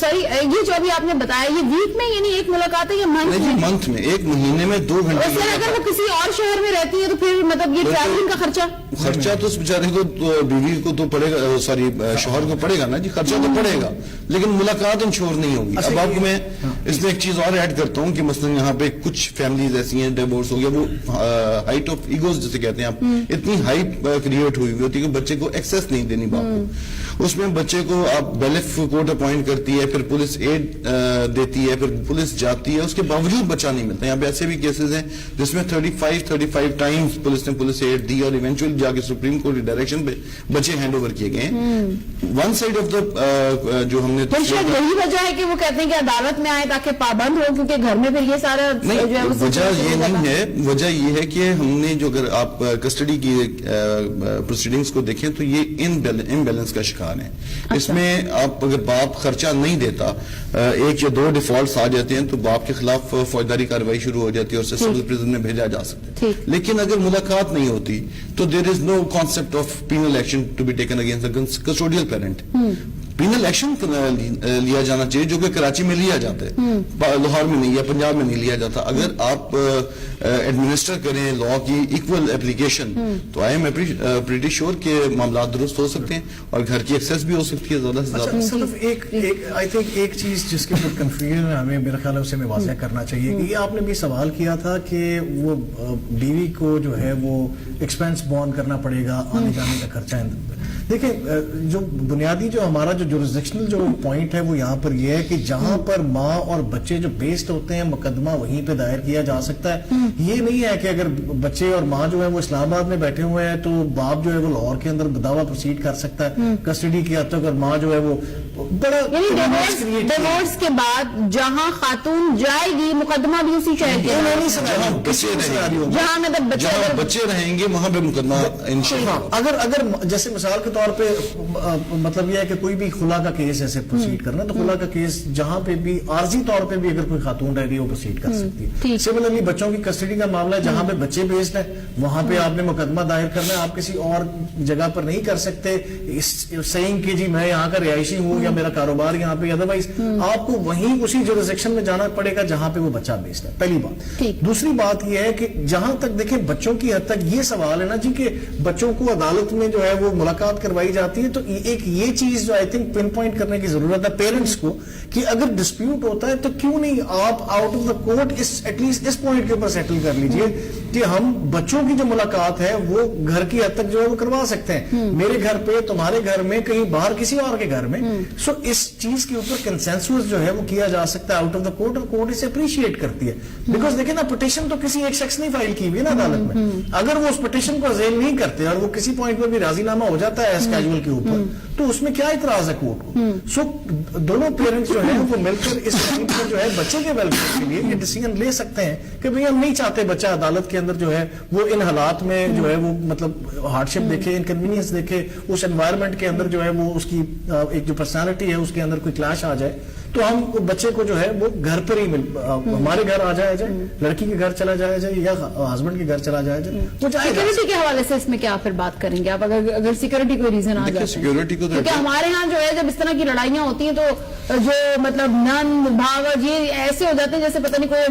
سوری یہ جو ابھی آپ نے بتایا یہ ویک میں یعنی ایک ملاقات ہے یا منتھ نہیں جی میں؟ منتھ میں، ایک مہینے میں 2 گھنٹے. اور اگر وہ کسی اور شہر میں رہتی ہے تو پھر مطلب یہ ٹریولنگ کا خرچہ تو اس بیچارے کو بیوی کو تو پڑے گا، سوری شوہر کو پڑے گا نا جی، خرچہ تو پڑے گا لیکن ملاقات انشور نہیں ہوگی. اب آپ کو میں اس میں ایک چیز اور ایڈ کرتا ہوں کہ مثلا یہاں پہ کچھ فیملیز ایسی ہیں ڈیورس ہو گیا، وہ ہائٹ آف ایگوز جسے کہتے ہیں آپ، اتنی ہائٹ کریٹ ہوئی ہوتی ہے کہ بچے کو ایکسیس نہیں دینی باپ کو. اس میں بچے کو آپ بیلف کورٹ اپوائنٹ کرتی ہے، پھر پولیس ایڈ دیتی ہے، پھر پولیس جاتی ہے، اس کے باوجود بچہ نہیں ملتا. یہاں پہ ایسے بھی کیسز ہیں جس میں 35 ٹائمز پولیس نے پولیس ایڈ دی اور ایونچولی جا کے سپریم کورٹ کی ڈائریکشن پہ بچے ہینڈ اوور کیے گئے ہیں. ون سائڈ آف دا جو ہم نے شاید یہی وجہ ہے کہ وہ کہتے ہیں کہ عدالت میں آئے تاکہ پابند ہو، کیونکہ گھر میں پھر یہ سارا نہیں، وجہ یہ نہیں ہے. وجہ یہ ہے کہ ہم نے جو اگر آپ کسٹڈی کی پروسیڈنگز کو دیکھیں تو یہ امبیلنس کا شکار ہیں. اس میں آپ اگر باپ خرچہ نہیں دیتا، 1 یا 2 ڈیفالٹس آ جاتے ہیں تو باپ کے خلاف فوجداری کارروائی شروع ہو جاتی ہے اور سول پرزن میں بھیجا جا سکتا ہے. لیکن اگر ملاقات نہیں ہوتی تو there is no concept of penal action to be taken against custodial parent. Penal action لیا جانا چاہیے جو کہ کراچی میں لیا جاتا ہے، لاہور میں نہیں یا پنجاب میں نہیں لیا جاتا. اگر آپ ایڈمنسٹر کریں لا کی ایکول اپلیکیشن تو آئی ایم پریٹی شیور کہ معاملات درست ہو سکتے ہیں اور گھر کی ایکسیس بھی ہو سکتی ہے زیادہ سے زیادہ. صرف آئی تھنک ایک چیز جس کے اوپر کنفیوژن ہمیں میرا خیال ہے اسے میں واضح کرنا چاہیے کہ یہ آپ نے بھی سوال کیا تھا کہ وہ بیوی کو جو ہے وہ ایکسپینس بورن کرنا پڑے گا، آنے جانے کا خرچہ. دیکھیں جو بنیادی جو ہمارا جو جورسڈکشنل جو پوائنٹ ہے وہ یہاں پر یہ ہے کہ جہاں پر ماں اور بچے جو بیسڈ ہوتے ہیں مقدمہ وہیں پہ دائر کیا جا سکتا ہے. یہ نہیں ہے کہ اگر بچے اور ماں جو ہے وہ اسلام آباد میں بیٹھے ہوئے ہیں تو باپ جو ہے وہ لاہور کے اندر دعویٰ پروسیڈ کر سکتا ہے کسٹڈی کی حد تک، اور ماں جو ہے وہ بڑا ڈیورس کے بعد جہاں خاتون جائے گی مقدمہ بھی اسی شہر کے جہاں بچے رہیں گے وہاں پہ مقدمہ انشاءاللہ. اگر جیسے مثال کے طور پہ مطلب یہ ہے کہ کوئی بھی خلا کا کیس ایسے پروسیڈ کرنا تو خلا کا کیس جہاں پہ بھی عارضی طور پہ بھی اگر کوئی خاتون رہ گئی وہ پروسیڈ کر سکتی ہے. سملرلی بچوں کی کسٹڈی کا معاملہ ہے، جہاں پہ بچے بیسڈ ہے وہاں پہ آپ نے مقدمہ دائر کرنا ہے. آپ کسی اور جگہ پر نہیں کر سکتے سیئنگ کہ جی میں یہاں کا رہائشی ہوں یا میرا کاروبار یہاں پہ، ادروائز آپ کو وہیں اسی جورسڈکشن میں جانا پڑے گا جہاں پہ وہ بچہ بیسڈ ہے. پہلی بات. دوسری بات یہ ہے کہ جہاں تک دیکھیں بچوں کی حد تک یہ سوال ہے نا جی کہ بچوں کو عدالت میں جو ہے وہ ملاقات کروائی جاتی ہے، تو ایک یہ چیز جو آئی تھنک پن پوائنٹ کرنے کی ضرورت ہے پیرنٹس کو کہ اگر ڈسپیوٹ ہوتا ہے تو کیوں نہیں آپ out of the court at least اس پوائنٹ کے اوپر سیٹل کر لیجئے کہ ہم بچوں کی جو ملاقات ہے وہ گھر کی حد تک جو ہے وہ کروا سکتے ہیں، میرے گھر پہ، تمہارے گھر میں، کہیں باہر کسی اور کے گھر میں. سو اس چیز کے اوپر کنسنسس جو ہے وہ کیا جا سکتا ہے آؤٹ آف دا کورٹ، اور کورٹ اسے اپریشیٹ کرتی ہے. بیکاز دیکھیں نا پٹیشن تو کسی ایک شخص نے فائل کی ہوئی نا عدالت میں، اگر وہ اس پٹیشن کو ازیل نہیں کرتے اور وہ کسی پوائنٹ پر بھی راضی نامہ ہو جاتا ہے ایس کیجول کے اوپر تو اس میں کیا اعتراض ہے کورٹ کو. سو دونوں پیرنٹس جو ہیں وہ مل کر اس میں جو ہے بچے کے ویلفیئر کے لیے یہ ڈیسیژن لے سکتے ہیں کہ بھئی ہم نہیں چاہتے بچہ عدالت کے اندر جو ہے وہ ان حالات میں جو ہے وہ مطلب ہارڈ شپ دیکھے، انکنوینئنس دیکھے، اس انوائرمنٹ کے اندر جو ہے وہ اس کی ایک جو پرسنالٹی ہے اس کے اندر کوئی کلیش آ جائے تو ہم بچے کو جو ہے وہ گھر پر ہی ہمارے گھر آ جائے لڑکی کے گھر چلا جایا جائے یا ہسبینڈ کے گھر چلا جایا جائے. سیکورٹی کے حوالے سے اس میں کیا پھر بات کریں گے آپ اگر سیکورٹی کوئی ریزن آ جاتا ہے؟ کیونکہ ہمارے ہاں جو ہے جب اس طرح کی لڑائیاں ہوتی ہیں تو جو مطلب نن بھاگ یہ ایسے ہو جاتے ہیں جیسے پتہ نہیں کوئی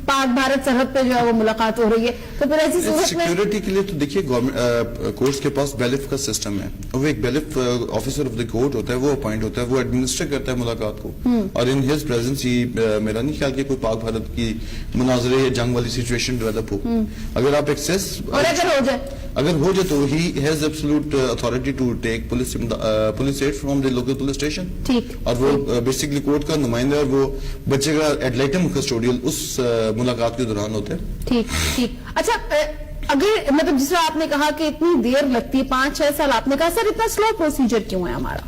پاک بھارت سرحد پہ جو ہے وہ ملاقات ہو رہی ہے. تو پھر ایسی صورت میں سیکورٹی کے لیے تو دیکھیے کورٹس کے پاس بیلف کا سسٹم ہے، وہ ایک bailiff officer of the court ہوتا ہے، وہ اپوائنٹ ہوتا ہے، وہ ایڈمنسٹر کرتا ہے ملاقات کو، اور ان ہز پریزنس میرا نہیں خیال کہ کوئی پاک بھارت کی مناظرے یا جنگ والی سچویشن ڈیولپ ہو. اگر آپ ایکسیس اگر ہو جائے تو he has absolute authority to take police aid from the local police station, اور وہ بیسکلی کورٹ کا نمائندہ اور وہ بچے کا ایڈ لائٹم کسٹوڈیل اس ملاقات کے دوران ہوتا ہے. ٹھیک. اچھا اگر مطلب جس طرح آپ نے کہا کہ اتنی دیر لگتی ہے 5-6 سال، آپ نے کہا سر اتنا سلو پروسیجر کیوں ہے ہمارا؟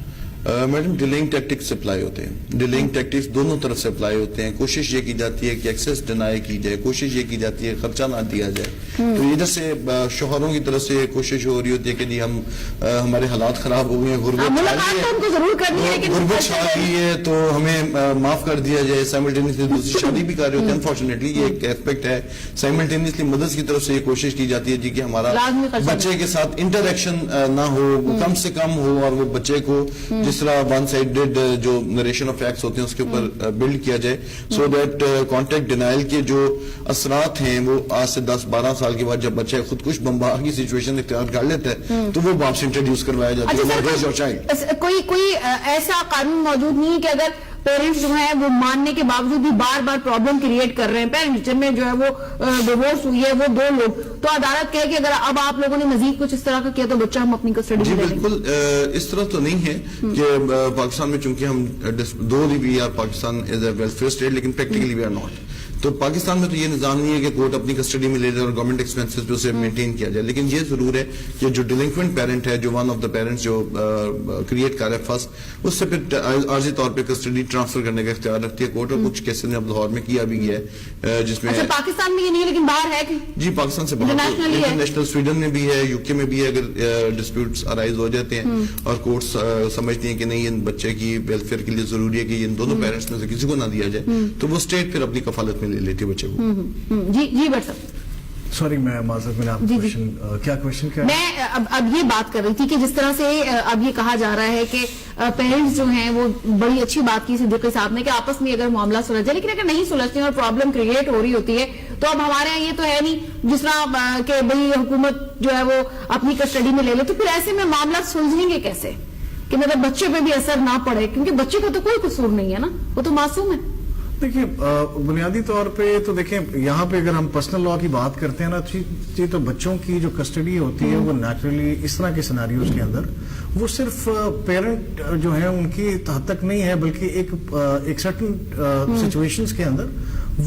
میڈم ڈیلنگ ٹیکٹکس اپلائی ہوتے ہیں، ڈیلنگ ٹیکٹکس دونوں طرف سے اپلائی ہوتے ہیں. کوشش یہ کی جاتی ہے کہ ایکسیس ڈینائی کی جائے، کوشش یہ کی جاتی ہے خرچہ نہ دیا جائے. تو ادھر سے شوہروں کی طرف سے کوشش ہو رہی ہوتی ہے کہ جی ہم ہمارے حالات خراب ہو گئے ہیں، غربت چھا گئی ہے تو ہمیں معاف کر دیا جائے. سائملٹینیسلی دوسری شادی بھی کر رہے ہوتے ہیں. انفارچونیٹلی یہ ایک ایسپیکٹ ہے. سائملٹینیسلی مدرس کی طرف سے یہ کوشش کی جاتی ہے جی کہ ہمارا بچے کے ساتھ انٹریکشن نہ ہو، کم سے کم ہو، اور وہ بچے کو جس طرح ون سائڈڈ جو نریشن آف فیکٹس ہوتے ہیں اس کے اوپر بلڈ کیا جائے سو دیٹ کانٹیکٹ ڈینائل کے جو اثرات ہیں وہ آج سے 10-12 سال کے بعد جب بچہ خودکش بمبار کی سچویشن اختیار کر لیتا ہے تو وہ باپ سے انٹروڈیوس کروایا جاتا ہے. کوئی ایسا قانون موجود نہیں ہے کہ اگر پیرنٹس جو ہیں وہ ماننے کے باوجود بھی بار بار پرابلم کریٹ کر رہے ہیں, پیرنٹس جن میں جو ہے وہ ڈیورس ہوئی ہے وہ 2 لوگ, تو عدالت کہے کہ اگر اب آپ لوگوں نے مزید کچھ اس طرح کا کیا تو بچہ ہم اپنی کسٹڈی میں لے لیں گے؟ بالکل اس طرح تو نہیں ہے کہ پاکستان میں چونکہ ہم though we are Pakistan is a welfare state لیکن پریکٹیکلی وی آر ناٹ. تو پاکستان میں تو یہ نظام نہیں ہے کہ کورٹ اپنی کسٹڈی میں لے جائے اور گورنمنٹ ایکسپینسز پہ اسے مینٹین کیا جائے, لیکن یہ ضرور ہے کہ جو ڈیلنکوینٹ پیرنٹ ہے, جو ون آف دا پیرنٹس جو کریٹ کر رہا ہے فرسٹ, اس سے پھر عارضی طور پہ کسٹڈی ٹرانسفر کرنے کا اختیار رکھتی ہے کورٹ, اور کچھ کیسز نے اب لاہور میں کیا بھی گیا ہے جس میں پاکستان میں یہ نہیں ہے لیکن باہر ہے کہ جی پاکستان سے باہر انٹرنیشنل سویڈن میں بھی ہے, یو کے میں بھی ہے. اگر ڈسپیوٹس ارائز ہو جاتے ہیں اور کورٹس سمجھتی ہیں کہ نہیں ان بچے کی ویلفیئر کے لیے ضروری ہے کہ ان دونوں پیرنٹس میں سے کسی کو نہ دیا جائے تو وہ اسٹیٹ پھر اپنی کفالت میں لے لیتی ہے بچے کو. جی بٹ صاحب سوری میں معذرت, میں نے آپ کو کیا کوشچن کیا میں اب یہ بات کر رہی تھی کہ جس طرح سے اب یہ کہا جا رہا ہے کہ پیرنٹس جو ہیں وہ بڑی اچھی بات کی صدیقی صاحب نے کہ آپس میں اگر معاملہ سلجھ جائے, لیکن اگر نہیں سلجھتے اور پرابلم کریٹ ہو رہی ہوتی ہے تو اب ہمارے یہاں یہ تو ہے نہیں جس طرح کہ بھئی حکومت جو ہے وہ اپنی کسٹڈی میں لے لے, تو پھر ایسے میں معاملہ سلجھیں گے کیسے کہ مطلب بچے پہ بھی اثر نہ پڑے, کیونکہ بچے کا تو کوئی قصور نہیں ہے نا, وہ تو معصوم ہے. دیکھیں بنیادی طور پہ تو دیکھیں یہاں پہ اگر ہم پرسنل لا کی بات کرتے ہیں نا تو بچوں کی جو کسٹڈی ہوتی ہے وہ نیچرلی اس طرح کے سیناریوز کے اندر وہ صرف پیرنٹ جو ہیں ان کی حد تک نہیں ہے, بلکہ ایک سرٹن سچویشنز کے اندر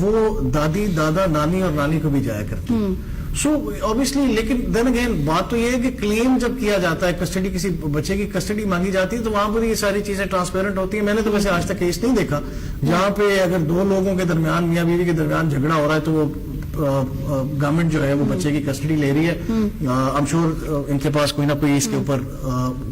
وہ دادی دادا نانی اور نانی کو بھی جایا کرتی ہیں. سو obviously لیکن دین اگین بات تو یہ ہے کہ کلیم جب کیا جاتا ہے کسٹڈی, کسی بچے کی کسٹڈی مانگی جاتی ہے تو وہاں پر یہ ساری چیزیں ٹرانسپیرنٹ ہوتی ہیں. میں نے تو ویسے آج تک کیس نہیں دیکھا جہاں پہ اگر 2 لوگوں کے درمیان میاں بیوی کے درمیان جھگڑا ہو رہا ہے تو وہ گورنمنٹ جو ہے وہ بچے کی کسٹڈی لے رہی ہے. I'm sure ان کے پاس کوئی نہ کوئی اس کے اوپر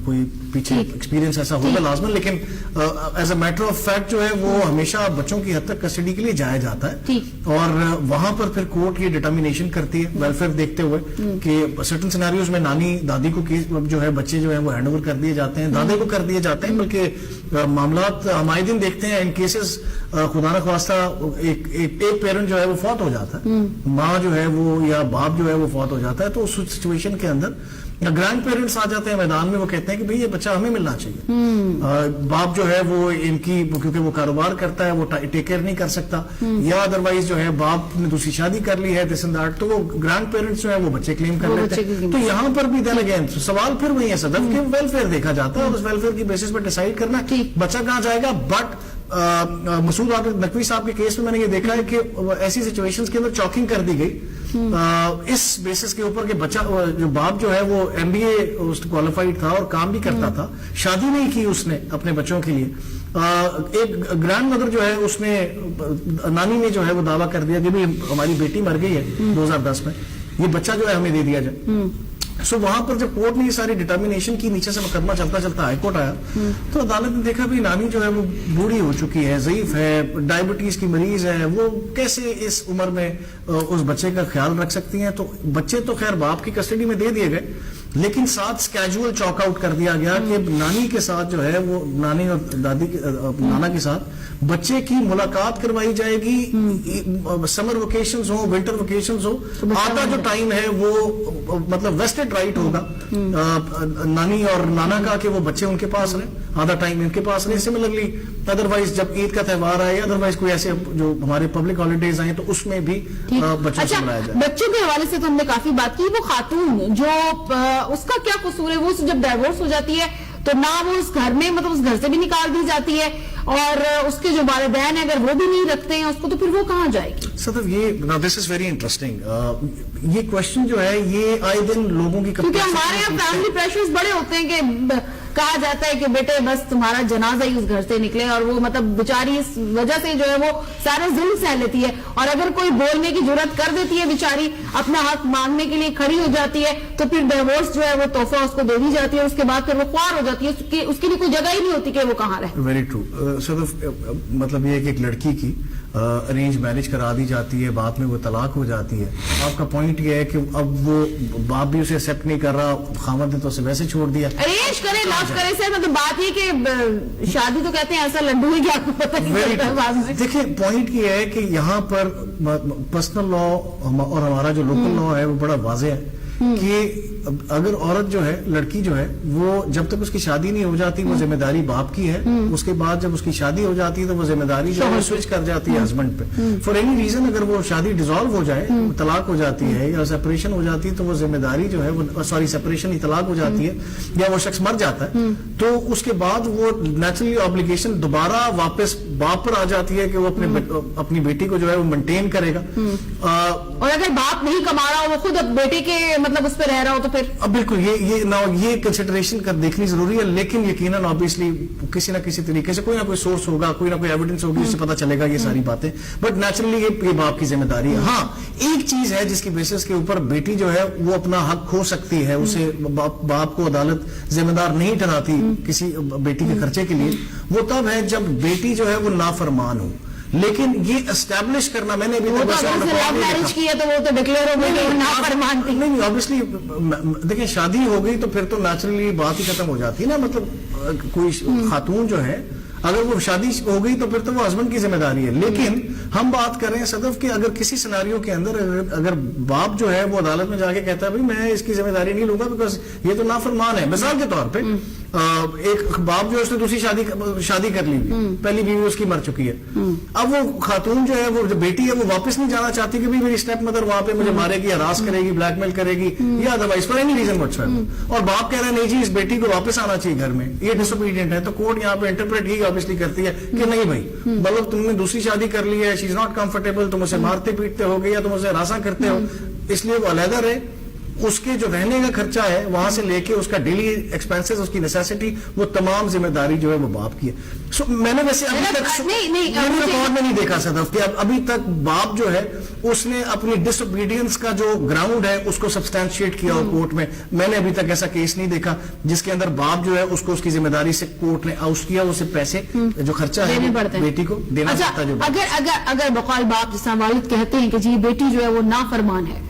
کوئی پیچھے ایکسپیرینس ایسا ہوگا لازمن, لیکن as a matter of fact جو ہے وہ ہمیشہ بچوں کی حد تک کسٹڈی کے لیے جایا جاتا ہے, اور وہاں پر پھر کورٹ یہ ڈٹرمینیشن کرتی ہے ویلفیئر دیکھتے ہوئے کہ سرٹن سیناریوز میں نانی دادی کو جو ہے بچے جو ہے وہ ہینڈ اوور کر دیے جاتے ہیں, دادے کو کر دیے جاتے ہیں, بلکہ معاملات ہم آئے دن دیکھتے ہیں ان کیسز خدا نہ خواستہ ایک پیرنٹ جو ہے وہ فوت ہو جاتا ہے, ماں جو ہے وہ یا باپ جو ہے وہ فوت ہو جاتا ہے, تو اس سچویشن کے اندر گرینڈ پیرنٹس آ جاتے ہیں میدان میں, وہ کہتے ہیں کہ بھئی یہ بچہ ہمیں ملنا چاہیے. باپ جو ہے وہ ان کی کیونکہ وہ کاروبار کرتا ہے وہ ٹیک کیئر نہیں کر سکتا, یا ادروائز جو ہے باپ نے دوسری شادی کر لی ہے دس اینڈ دیٹ, تو وہ گرینڈ پیرنٹس جو ہے وہ بچے کلیم کر لیتے ہیں. تو یہاں پر بھی دین اگین سوال پھر وہی ہے صدف کہ ویلفیئر دیکھا جاتا ہے اور اس ویلفیئر کی بیسس پر ڈیسائیڈ کرنا بچہ کہاں جائے گا. بٹ مسعود نقوی صاحب کے کیس میں میں نے یہ دیکھا ہے کہ ایسی سچویشنز کے اندر چاکنگ کر دی گئی اس بیسس کے اوپر کہ بچہ جو باپ جو ہے وہ MBA کوالیفائڈ تھا اور کام بھی کرتا تھا, شادی نہیں کی اس نے اپنے بچوں کے لیے. ایک گرینڈ مدر جو ہے اس نے نانی نے جو ہے وہ دعویٰ کر دیا کہ بھی ہماری بیٹی مر گئی ہے 2010 میں, یہ بچہ جو ہے ہمیں دے دیا جائے. سو وہاں پر جب کورٹ نے یہ ساری ڈٹرمینیشن کی, نیچے سے مقدمہ چلتا چلتا ہائی کورٹ آیا تو عدالت نے دیکھا بھی نانی جو ہے وہ بوڑھی ہو چکی ہے, ضعیف ہے, ڈائبٹیز کی مریض ہے, وہ کیسے اس عمر میں اس بچے کا خیال رکھ سکتی ہیں. تو بچے تو خیر باپ کی کسٹڈی میں دے دیے گئے, لیکن ساتھ سکیجول چاک آؤٹ کر دیا گیا کہ نانی کے ساتھ جو ہے وہ نانی اور دادی نانا کے ساتھ بچے کی ملاقات کروائی جائے گی. سمر ویکیشنز ہو, ونٹر ویکیشنز ہو, آدھا جو ٹائم ہے وہ مطلب ویسٹڈ رائٹ ہوگا نانی اور نانا کا کہ وہ بچے ان کے پاس رہے, آدھا ٹائم ان کے پاس رہے. سملرلی ادروائز جب عید کا تہوار آئے یا ادروائز کوئی ایسے جو ہمارے پبلک ہالیڈیز آئیں تو اس میں بھی بچوں سے ملایا جائے. بچوں کے حوالے سے تو ہم نے کافی بات کی. وہ خاتون جو اس کا کیا قصور ہے, وہ جب ڈائیورس ہو جاتی ہے تو نہ وہ اس گھر میں مطلب اس گھر سے بھی نکال دی جاتی ہے, اور اس کے جو والدین ہیں اگر وہ بھی نہیں رکھتے ہیں اس کو, تو پھر وہ کہاں جائے گی؟ صدف یہ دس از ویری انٹرسٹنگ, یہ کوشچن جو ہے یہ آئے دن لوگوں کی, کیونکہ ہمارے یہاں فیملی پریشرز بڑے ہوتے ہیں کہ کہا جاتا ہے کہ بیٹے بس تمہارا جنازہ ہی اس گھر سے نکلے, اور وہ مطلب بیچاری اس وجہ سے جو ہے وہ سارے ظلم سہ لیتی ہے, اور اگر کوئی بولنے کی جرات کر دیتی ہے بیچاری, اپنا حق مانگنے کے لیے کھڑی ہو جاتی ہے, تو پھر ڈیورس جو ہے وہ تحفہ اس کو دے دی جاتی ہے, اس کے بعد پھر وہ خوار ہو جاتی ہے, اس کے لیے کوئی جگہ ہی نہیں ہوتی کہ وہ کہاں رہے. ویری ٹرو صدف, مطلب یہ کہ ایک لڑکی کی ارینج میرج کرا دی جاتی ہے, بعد میں وہ طلاق ہو جاتی ہے. آپ کا پوائنٹ یہ ہے کہ اب وہ باپ بھی اسے ایکسیپٹ نہیں کر رہا, خامد نے تو اسے ویسے چھوڑ دیا. ارینج کرے لو کرے سے مطلب بات یہ کہ شادی تو کہتے ہیں ایسا لڈو ہی کہ آپ کو پتہ نہیں چلتا ہے بعد میں. دیکھیں پوائنٹ یہ ہے کہ یہاں پر پرسنل لا اور ہمارا جو لوکل لا ہے وہ بڑا واضح ہے کہ اگر عورت جو ہے, لڑکی جو ہے, وہ جب تک اس کی شادی نہیں ہو جاتی وہ ذمہ داری باپ کی ہے. اس کے بعد جب اس کی شادی ہو جاتی ہے تو وہ ذمہ داری جو ہے سوئچ کر جاتی ہے ہسبینڈ پہ. فار اینی ریزن اگر وہ شادی ڈیزالو ہو جائے, طلاق ہو جاتی ہے یا سیپریشن ہو جاتی ہے, تو وہ ذمہ داری جو ہے وہ سیپریشن ہی طلاق ہو جاتی ہے یا وہ شخص مر جاتا ہے, تو اس کے بعد وہ نیچرلی آبلیگیشن دوبارہ واپس باپ پر آ جاتی ہے کہ وہ اپنی بیٹی کو جو ہے وہ مینٹین کرے گا. اور اگر باپ نہیں کما رہا ہو, وہ خود بیٹے کے مطلب اس پہ رہ رہا ہو, تو پھر بالکل یہ کنسیڈریشن کر دیکھنی ضروری ہے. لیکن یقیناً آبویسلی کسی نہ کسی طریقے سے کوئی نہ کوئی سورس ہوگا, کوئی نہ کوئی ایویڈنس ہوگی جس سے پتا چلے گا یہ ساری باتیں. بٹ نیچرلی یہ باپ کی ذمہ داری ہے. ہاں ایک چیز ہے جس کی بیسس کے اوپر بیٹی جو ہے وہ اپنا حق کھو سکتی ہے, اسے باپ کو عدالت ذمہ دار نہیں ٹھہراتی کسی بیٹی کے خرچے کے لیے, وہ تب ہے جب بیٹی جو ہے وہ نافرمان ہو. لیکن یہ اسٹیبلش کرنا, میں نے ابھی میرج کیا تو وہ تو ڈکلیئر ہو گئی نافرمان تھی. نہیں آبویسلی دیکھیں شادی ہو گئی تو پھر تو نیچرلی بات ہی ختم ہو جاتی ہے نا. مطلب کوئی خاتون جو ہے اگر وہ شادی ہو گئی تو پھر تو وہ ہسبینڈ کی ذمہ داری ہے. لیکن ہم بات کر رہے ہیں صدف کہ اگر کسی سیناریو کے اندر اگر باپ جو ہے وہ عدالت میں جا کے کہتا ہے بھائی میں اس کی ذمہ داری نہیں لوں گا بیکاز یہ تو نافرمان ہے. مثال کے طور پہ ایک باپ جو ہے اس نے دوسری شادی کر لی ہوئی, پہلی بیوی اس کی مر چکی ہے. اب وہ خاتون جو ہے وہ جو بیٹی ہے وہ واپس نہیں جانا چاہتی کہ میری اسٹیپ مدر وہاں پہ مجھے مارے گی, ہراس کرے گی, بلیک میل کرے گی یا otherwise for any reason what's ever. اور باپ کہہ رہے ہیں نہیں جی اس بیٹی کو واپس آنا چاہیے گھر میں, یہ ڈس اوبیڈینٹ ہے. تو کورٹ یہاں پہ انٹرپریٹ ہی آبویسلی کرتی ہے کہ نہیں بھائی مطلب تم نے دوسری شادی کر لی ہے, شی از ناٹ کمفرٹیبل, تم اسے مارتے پیٹتے ہو گے یا تم اسے ہراساں کرتے ہو, اس لیے وہ علیحدہ رہے. اس کے جو رہنے کا خرچہ ہے وہاں سے لے کے اس کا ڈیلی ایکسپینسز, اس کی نیسیسٹی, وہ تمام ذمہ داری جو ہے وہ باپ کی ہے. میں نے ویسے ابھی تک ریکارڈ میں نہیں دیکھا صدف کہ ابھی تک باپ جو ہے اس نے اپنی ڈس اوبیڈینس کا جو گراؤنڈ ہے اس کو سبسٹینشیٹ کیا ہو کورٹ میں. میں نے ابھی تک ایسا کیس نہیں دیکھا جس کے اندر باپ جو ہے اس کو اس کی ذمہ داری سے کورٹ نے آؤٹ کیا, اسے پیسے جو خرچہ ہے بیٹی کو دینا پڑتا ہے. اگر بقول باپ جس طرح والد کہتے ہیں کہ جی بیٹی جو ہے وہ نافرمان ہے,